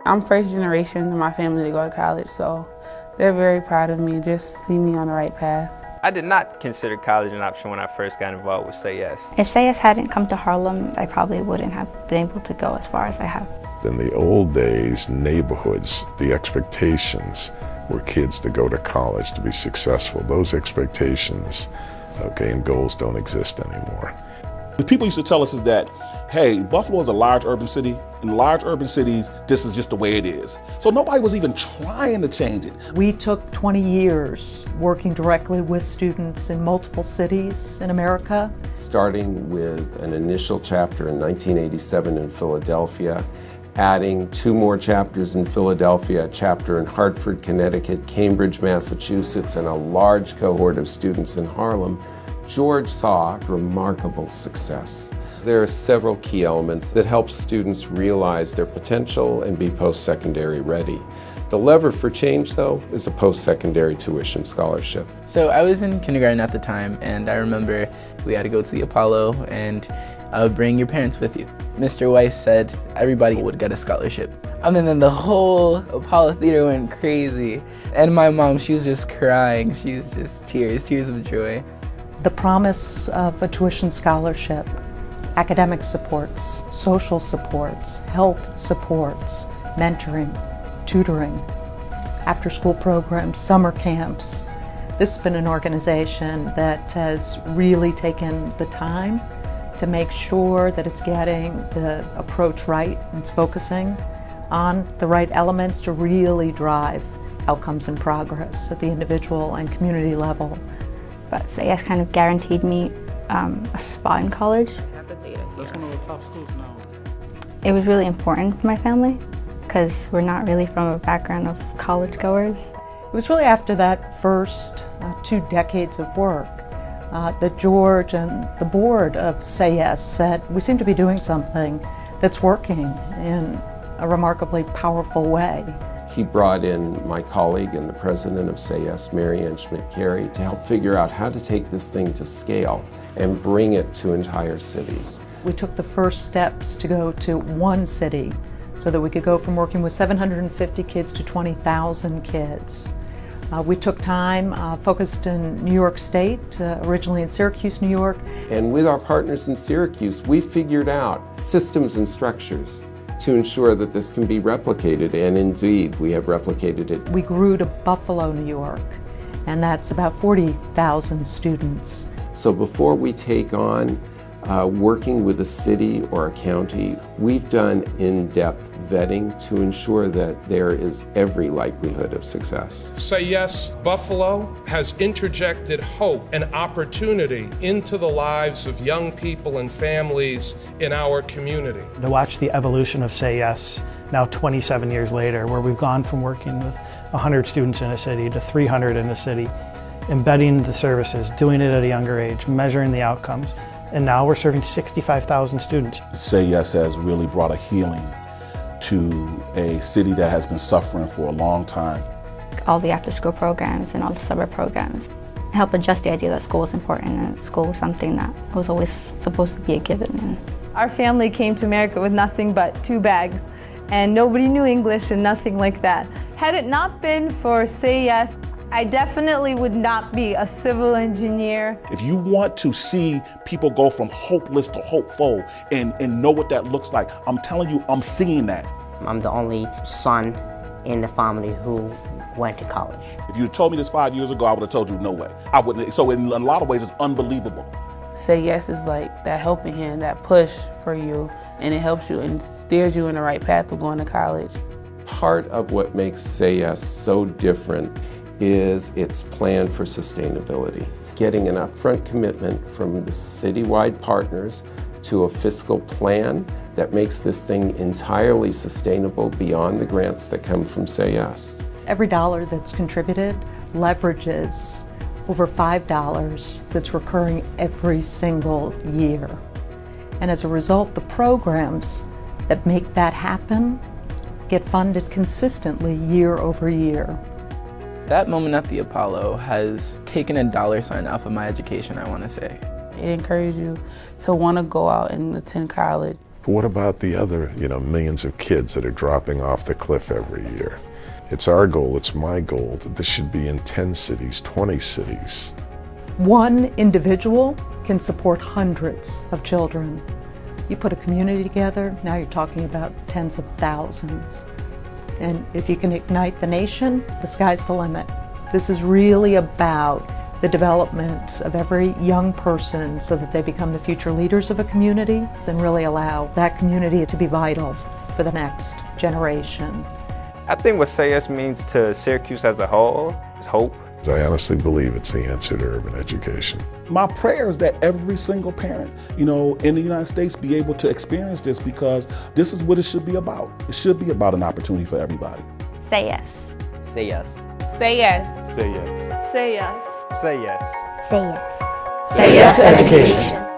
I'm first generation in my family to go to college, so they're very proud of me, just see me on the right path. I did not consider college an option when I first got involved with Say Yes. If Say Yes hadn't come to Harlem, I probably wouldn't have been able to go as far as I have. In the old days, neighborhoods, the expectations were kids to go to college to be successful. Those expectations, and goals don't exist anymore. The people used to tell us is that, hey, Buffalo is a large urban city. In large urban cities, this is just the way it is. So nobody was even trying to change it. We took 20 years working directly with students in multiple cities in America. Starting with an initial chapter in 1987 in Philadelphia, adding 2 more chapters in Philadelphia, a chapter in Hartford, Connecticut, Cambridge, Massachusetts, and a large cohort of students in Harlem, George saw remarkable success. There are several key elements that help students realize their potential and be post-secondary ready. The lever for change, though, is a post-secondary tuition scholarship. So I was in kindergarten at the time, and I remember we had to go to the Apollo and bring your parents with you. Mr. Weiss said everybody would get a scholarship. And then the whole Apollo Theater went crazy. And my mom, she was just crying. She was just tears of joy. The promise of a tuition scholarship, academic supports, social supports, health supports, mentoring, tutoring, after-school programs, summer camps. This has been an organization that has really taken the time to make sure that it's getting the approach right and it's focusing on the right elements to really drive outcomes and progress at the individual and community level. But Say Yes kind of guaranteed me a spot in college. That's one of the top schools now. It was really important for my family because we're not really from a background of college goers. It was really after that first 2 decades of work that George and the board of Say Yes said, we seem to be doing something that's working in a remarkably powerful way. He brought in my colleague and the president of Say Yes, Mary Ann Schmidt-Carey, to help figure out how to take this thing to scale and bring it to entire cities. We took the first steps to go to 1 city so that we could go from working with 750 kids to 20,000 kids. We took time, focused in New York State, originally in Syracuse, New York. And with our partners in Syracuse, we figured out systems and structures to ensure that this can be replicated, and indeed, we have replicated it. We grew to Buffalo, New York, and that's about 40,000 students. So before we take on working with a city or a county, we've done in-depth vetting to ensure that there is every likelihood of success. Say Yes Buffalo has interjected hope and opportunity into the lives of young people and families in our community. To watch the evolution of Say Yes now 27 years later, where we've gone from working with 100 students in a city to 300 in a city, embedding the services, doing it at a younger age, measuring the outcomes, and now we're serving 65,000 students. Say Yes has really brought a healing to a city that has been suffering for a long time. All the after-school programs and all the summer programs help adjust the idea that school is important and school is something that was always supposed to be a given. Our family came to America with nothing but 2 bags, and nobody knew English and nothing like that. Had it not been for Say Yes, I definitely would not be a civil engineer. If you want to see people go from hopeless to hopeful and know what that looks like, I'm telling you, I'm seeing that. I'm the only son in the family who went to college. If you had told me this 5 years ago, I would have told you no way. I wouldn't. So in a lot of ways, it's unbelievable. Say Yes is like that helping hand, that push for you, and it helps you and steers you in the right path of going to college. Part of what makes Say Yes so different is its plan for sustainability. Getting an upfront commitment from the citywide partners to a fiscal plan that makes this thing entirely sustainable beyond the grants that come from Say Yes. Every dollar that's contributed leverages over $5 that's recurring every single year. And as a result, the programs that make that happen get funded consistently year over year. That moment at the Apollo has taken a dollar sign off of my education, I want to say. It encouraged you to want to go out and attend college. But what about the other, millions of kids that are dropping off the cliff every year? It's our goal, it's my goal, that this should be in 10 cities, 20 cities. One individual can support hundreds of children. You put a community together, now you're talking about tens of thousands. And if you can ignite the nation, the sky's the limit. This is really about the development of every young person so that they become the future leaders of a community, and really allow that community to be vital for the next generation. I think what Say Yes means to Syracuse as a whole is hope. I honestly believe it's the answer to urban education. My prayer is that every single parent, in the United States be able to experience this, because this is what it should be about. It should be about an opportunity for everybody. Say yes. Say yes. Say yes. Say yes. Say yes. Say yes. Say yes. Say yes education.